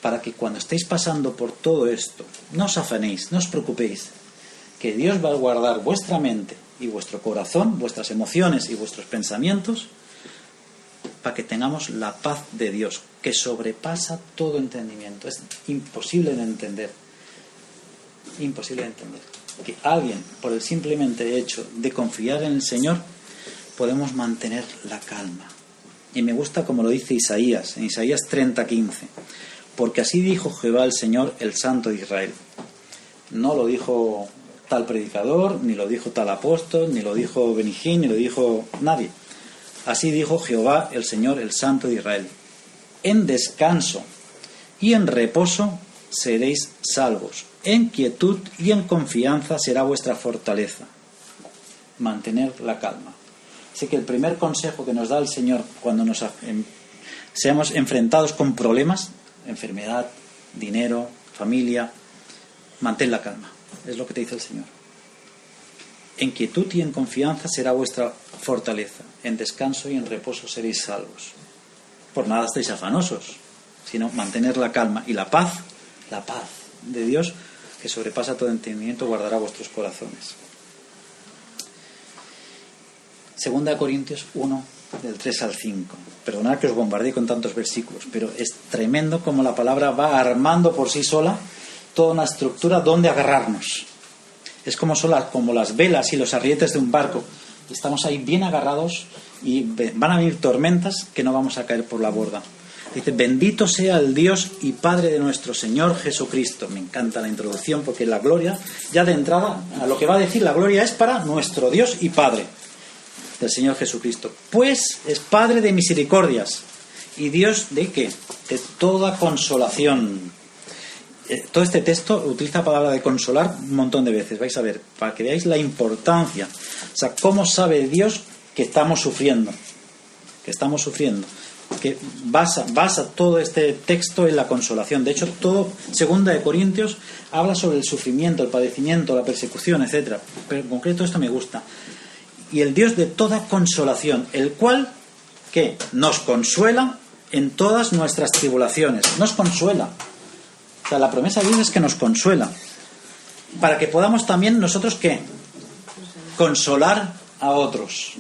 Para que cuando estéis pasando por todo esto, no os afanéis, no os preocupéis, que Dios va a guardar vuestra mente y vuestro corazón, vuestras emociones y vuestros pensamientos, para que tengamos la paz de Dios, que sobrepasa todo entendimiento. Es imposible de entender. Imposible de entender. Que alguien, por el simplemente hecho de confiar en el Señor, podemos mantener la calma. Y me gusta como lo dice Isaías, en Isaías 30:15. Porque así dijo Jehová el Señor, el Santo de Israel. No lo dijo tal predicador, ni lo dijo tal apóstol, ni lo dijo Benijín, ni lo dijo nadie. Así dijo Jehová el Señor, el Santo de Israel. En descanso y en reposo seréis salvos. En quietud y en confianza será vuestra fortaleza. Mantener la calma. Así que el primer consejo que nos da el Señor cuando seamos enfrentados con problemas, enfermedad, dinero, familia, mantén la calma. Es lo que te dice el Señor. En quietud y en confianza será vuestra fortaleza. En descanso y en reposo seréis salvos. Por nada estéis afanosos, sino mantener la calma. Y la paz de Dios, que sobrepasa todo entendimiento, guardará vuestros corazones. 2 Corintios 1, del 3 al 5. Perdonad que os bombardee con tantos versículos, pero es tremendo como la palabra va armando por sí sola toda una estructura donde agarrarnos. Es como las velas y los arrietes de un barco. Estamos ahí bien agarrados y van a venir tormentas que no vamos a caer por la borda. Dice, bendito sea el Dios y Padre de nuestro Señor Jesucristo. Me encanta la introducción porque la gloria, ya de entrada, a lo que va a decir, la gloria es para nuestro Dios y Padre del Señor Jesucristo. Pues es Padre de misericordias y Dios de ¿qué? De toda consolación. Todo este texto utiliza la palabra de consolar un montón de veces, vais a ver, para que veáis la importancia. O sea, cómo sabe Dios que estamos sufriendo, que basa todo este texto en la consolación. De hecho, todo 2 Corintios habla sobre el sufrimiento, el padecimiento, la persecución, etcétera. Pero en concreto esto me gusta. Y el Dios de toda consolación, el cual, ¿qué? Nos consuela en todas nuestras tribulaciones. Nos consuela. O sea, la promesa de Dios es que nos consuela. Para que podamos también nosotros, ¿qué? Consolar a otros.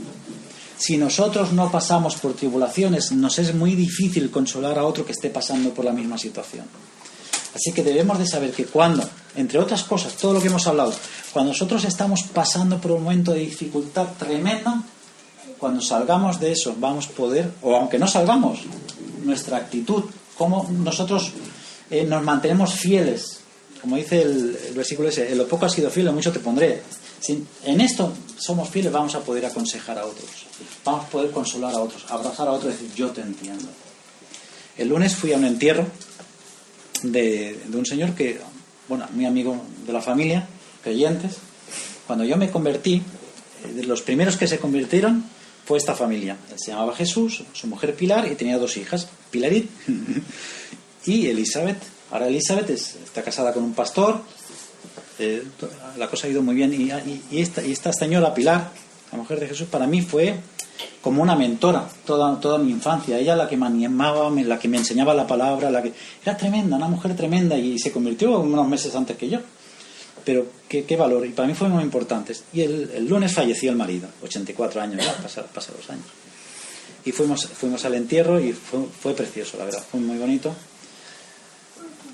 Si nosotros no pasamos por tribulaciones, nos es muy difícil consolar a otro que esté pasando por la misma situación. Así que debemos de saber que cuando, entre otras cosas, todo lo que hemos hablado, cuando nosotros estamos pasando por un momento de dificultad tremenda, cuando salgamos de eso vamos a poder, o aunque no salgamos, nuestra actitud, cómo nosotros nos mantenemos fieles, como dice el versículo ese, en lo poco has sido fiel, en mucho te pondré. Si en esto somos fieles, vamos a poder aconsejar a otros, vamos a poder consolar a otros, abrazar a otros y decir, yo te entiendo. El lunes fui a un entierro de un señor que, bueno, muy amigo de la familia, creyentes. Cuando yo me convertí, de los primeros que se convirtieron fue esta familia. Él se llamaba Jesús, su mujer Pilar, y tenía 2 hijas, Pilarit y Elizabeth. Ahora Elizabeth está casada con un pastor. La cosa ha ido muy bien. Y esta señora Pilar, la mujer de Jesús, para mí fue como una mentora toda mi infancia. Ella la que me animaba, la que me enseñaba la palabra, era tremenda, una mujer tremenda, y se convirtió unos meses antes que yo. Pero qué valor, y para mí fue muy importante. Y el lunes falleció el marido, 84 años ya, pasaron los años. Y fuimos al entierro y fue precioso, la verdad, fue muy bonito.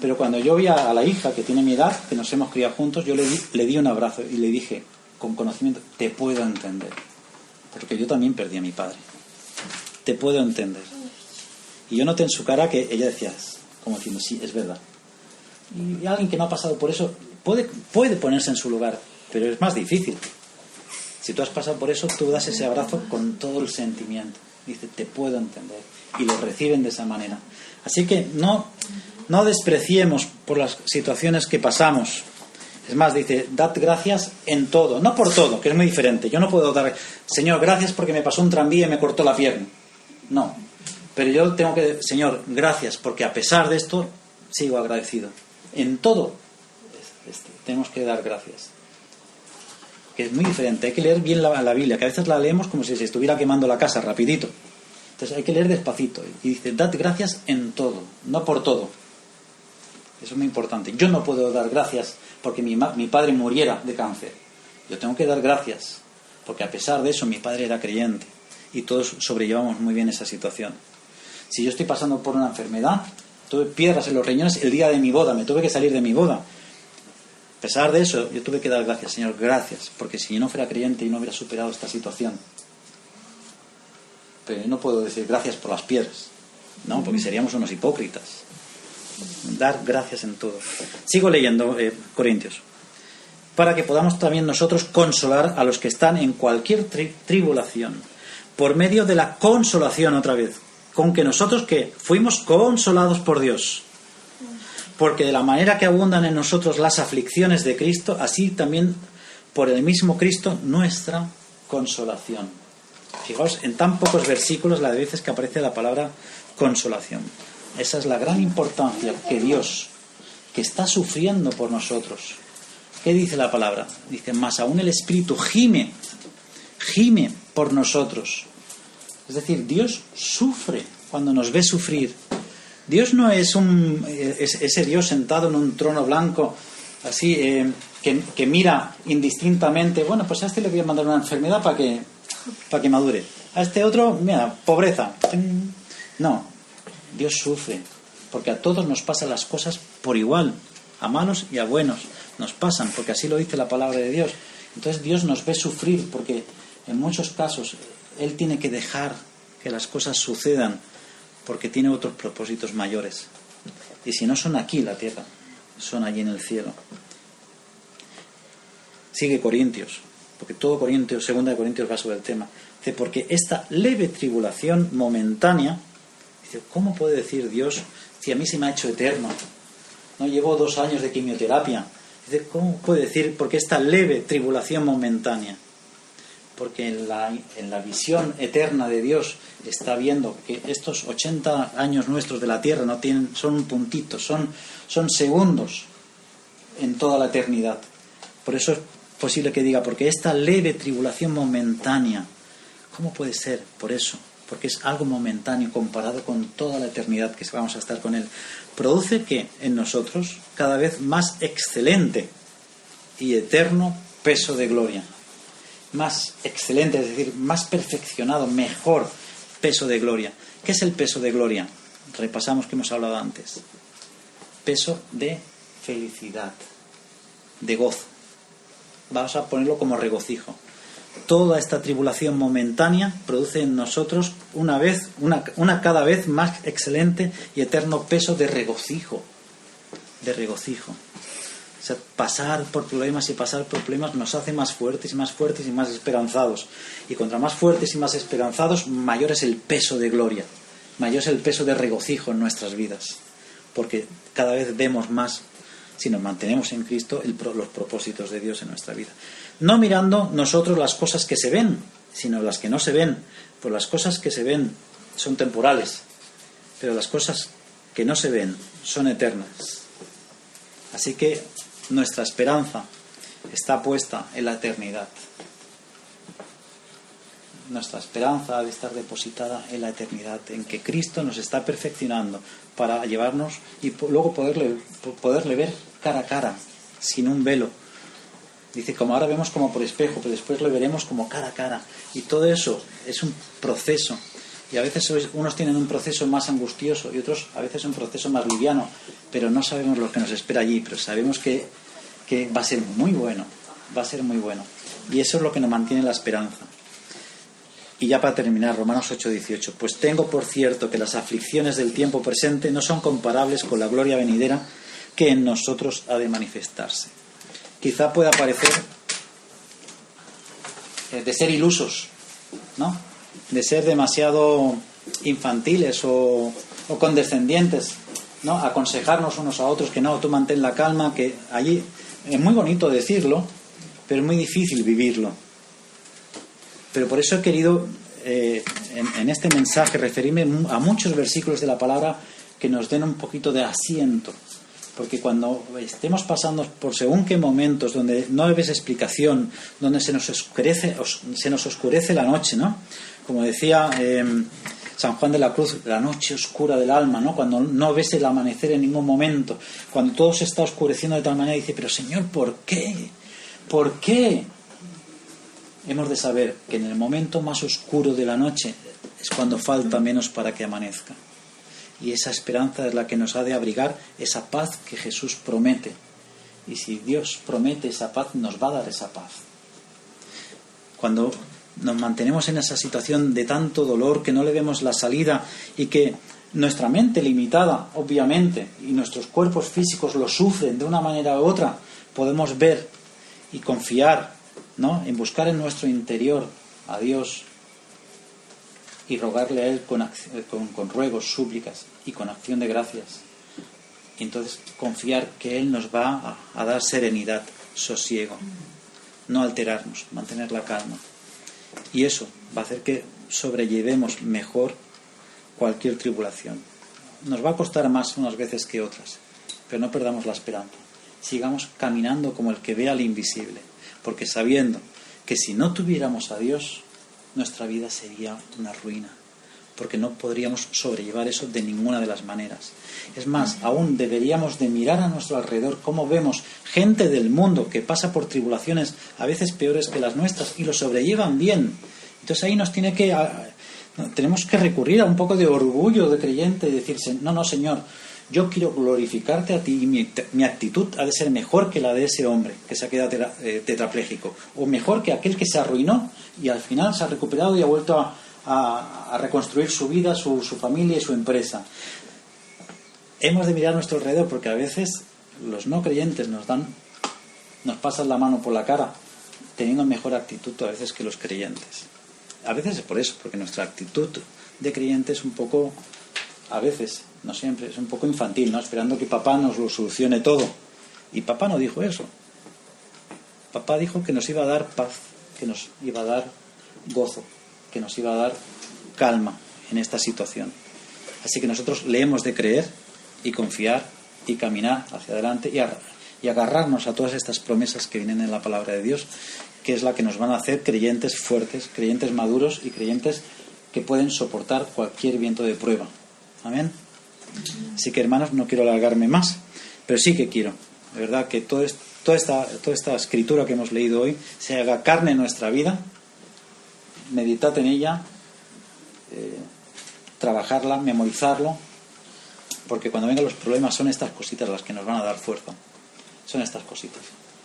Pero cuando yo vi a la hija que tiene mi edad, que nos hemos criado juntos, yo le di un abrazo y le dije, con conocimiento, te puedo entender. Porque yo también perdí a mi padre. Te puedo entender. Y yo noté en su cara que ella decía, como diciendo, sí, es verdad. Y alguien que no ha pasado por eso puede ponerse en su lugar, pero es más difícil. Si tú has pasado por eso, tú das ese abrazo con todo el sentimiento. Dice, te puedo entender. Y lo reciben de esa manera. Así que no despreciemos por las situaciones que pasamos. Es más, dice, dad gracias en todo. No por todo, que es muy diferente. Yo no puedo dar, Señor, gracias porque me pasó un tranvía y me cortó la pierna. No. Pero yo tengo que decir, Señor, gracias porque a pesar de esto, sigo agradecido. En todo tenemos que dar gracias. Que es muy diferente. Hay que leer bien la Biblia, que a veces la leemos como si se estuviera quemando la casa, rapidito. Entonces hay que leer despacito. Y dice, dad gracias en todo, no por todo. Eso es muy importante. Yo no puedo dar gracias porque mi padre muriera de cáncer. Yo tengo que dar gracias porque a pesar de eso mi padre era creyente. Y todos sobrellevamos muy bien esa situación. Si yo estoy pasando por una enfermedad, tuve piedras en los riñones el día de mi boda, me tuve que salir de mi boda. A pesar de eso, yo tuve que dar gracias, Señor, gracias, porque si yo no fuera creyente, yo no hubiera superado esta situación. Pero yo no puedo decir gracias por las piedras, no, porque seríamos unos hipócritas. Dar gracias en todo. Sigo leyendo Corintios. Para que podamos también nosotros consolar a los que están en cualquier tribulación, por medio de la consolación otra vez, con que nosotros que fuimos consolados por Dios. Porque de la manera que abundan en nosotros las aflicciones de Cristo, así también por el mismo Cristo nuestra consolación. Fijaos, en tan pocos versículos la de veces que aparece la palabra consolación. Esa es la gran importancia que Dios, que está sufriendo por nosotros. ¿Qué dice la palabra? Dice, más aún el Espíritu gime por nosotros. Es decir, Dios sufre cuando nos ve sufrir. Dios no es ese Dios sentado en un trono blanco, así, que mira indistintamente. Bueno, pues a este le voy a mandar una enfermedad para que madure. A este otro, mira, pobreza. No, Dios sufre, porque a todos nos pasan las cosas por igual, a malos y a buenos. Nos pasan, porque así lo dice la palabra de Dios. Entonces Dios nos ve sufrir, porque en muchos casos Él tiene que dejar que las cosas sucedan, porque tiene otros propósitos mayores. Y si no son aquí en la tierra, son allí en el cielo. Sigue Corintios, porque todo Corintios, 2 de Corintios va sobre el tema. Dice, porque esta leve tribulación momentánea, dice, ¿cómo puede decir Dios si a mí se me ha hecho eterno? No llevo 2 años de quimioterapia. Dice, ¿cómo puede decir? Porque esta leve tribulación momentánea. Porque en la visión eterna de Dios está viendo que estos 80 años nuestros de la tierra son un puntito, son segundos en toda la eternidad. Por eso es posible que diga, porque esta leve tribulación momentánea, ¿cómo puede ser? Por eso, porque es algo momentáneo comparado con toda la eternidad que vamos a estar con Él. Produce que en nosotros cada vez más excelente y eterno peso de gloria. Más excelente, es decir, más perfeccionado, mejor peso de gloria. ¿Qué es el peso de gloria? Repasamos que hemos hablado antes. Peso de felicidad, de gozo. Vamos a ponerlo como regocijo. Toda esta tribulación momentánea produce en nosotros una cada vez más excelente y eterno peso de regocijo. De regocijo. O sea, pasar por problemas nos hace más fuertes y más fuertes y más esperanzados. Y contra más fuertes y más esperanzados, mayor es el peso de gloria, mayor es el peso de regocijo en nuestras vidas. Porque cada vez vemos más, si nos mantenemos en Cristo, los propósitos de Dios en nuestra vida. No mirando nosotros las cosas que se ven, sino las que no se ven. Pues las cosas que se ven son temporales, pero las cosas que no se ven son eternas. Así que nuestra esperanza está puesta en la eternidad. Nuestra esperanza ha de estar depositada en la eternidad, en que Cristo nos está perfeccionando para llevarnos y luego poderle ver cara a cara, sin un velo. Dice, como ahora vemos como por espejo, pero después lo veremos como cara a cara. Y todo eso es un proceso. Y a veces unos tienen un proceso más angustioso y otros a veces un proceso más liviano, pero no sabemos lo que nos espera allí, pero sabemos que va a ser muy bueno, va a ser muy bueno. Y eso es lo que nos mantiene la esperanza. Y ya para terminar, Romanos 8:18. Pues tengo por cierto que las aflicciones del tiempo presente no son comparables con la gloria venidera que en nosotros ha de manifestarse. Quizá pueda parecer de ser ilusos, ¿no? De ser demasiado infantiles o condescendientes, ¿no? Aconsejarnos unos a otros que no, tú mantén la calma, que allí es muy bonito decirlo, pero es muy difícil vivirlo. Pero por eso he querido en este mensaje referirme a muchos versículos de la palabra que nos den un poquito de asiento, porque cuando estemos pasando por según qué momentos donde no ves explicación, donde se nos oscurece la noche, ¿no? Como decía San Juan de la Cruz, la noche oscura del alma, ¿no? Cuando no ves el amanecer en ningún momento, cuando todo se está oscureciendo de tal manera, dice, pero Señor, ¿por qué? ¿Por qué? Hemos de saber que en el momento más oscuro de la noche es cuando falta menos para que amanezca. Y esa esperanza es la que nos ha de abrigar esa paz que Jesús promete. Y si Dios promete esa paz, nos va a dar esa paz. Cuando nos mantenemos en esa situación de tanto dolor, que no le vemos la salida y que nuestra mente limitada, obviamente, y nuestros cuerpos físicos lo sufren de una manera u otra, podemos ver y confiar, ¿no? En buscar en nuestro interior a Dios y rogarle a Él con ruegos, súplicas y con acción de gracias. Y entonces confiar que Él nos va a dar serenidad, sosiego, no alterarnos, mantener la calma. Y eso va a hacer que sobrellevemos mejor cualquier tribulación. Nos va a costar más unas veces que otras, pero no perdamos la esperanza. Sigamos caminando como el que ve al invisible, porque sabiendo que si no tuviéramos a Dios, nuestra vida sería una ruina, porque no podríamos sobrellevar eso de ninguna de las maneras. Es más, aún deberíamos de mirar a nuestro alrededor cómo vemos gente del mundo que pasa por tribulaciones a veces peores que las nuestras y lo sobrellevan bien. Entonces ahí tenemos que recurrir a un poco de orgullo de creyente y decirse, no, Señor, yo quiero glorificarte a ti y mi actitud ha de ser mejor que la de ese hombre que se ha quedado tetrapléjico, o mejor que aquel que se arruinó y al final se ha recuperado y ha vuelto a reconstruir su vida, su familia y su empresa. Hemos de mirar a nuestro alrededor, porque a veces los no creyentes nos pasan la mano por la cara teniendo mejor actitud a veces que los creyentes. A veces es por eso, porque nuestra actitud de creyente es un poco, a veces, no siempre, es un poco infantil, ¿no? Esperando que papá nos lo solucione todo. Y papá no dijo eso. Papá dijo que nos iba a dar paz, que nos iba a dar gozo, que nos iba a dar calma en esta situación. Así que nosotros le hemos de creer y confiar y caminar hacia adelante y agarrarnos a todas estas promesas que vienen en la palabra de Dios, que es la que nos van a hacer creyentes fuertes, creyentes maduros y creyentes que pueden soportar cualquier viento de prueba. Amén. Así que, hermanos, no quiero alargarme más, pero sí que quiero, de verdad, que toda esta escritura que hemos leído hoy se haga carne en nuestra vida. Meditad en ella, trabajarla, memorizarlo, porque cuando vengan los problemas son estas cositas las que nos van a dar fuerza. Son estas cositas.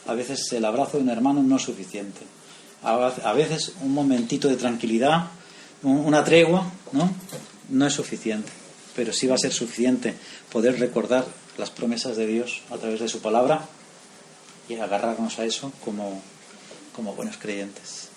A veces el abrazo de un hermano no es suficiente. A veces un momentito de tranquilidad, una tregua, no es suficiente. Pero sí va a ser suficiente poder recordar las promesas de Dios a través de su palabra y agarrarnos a eso como buenos creyentes.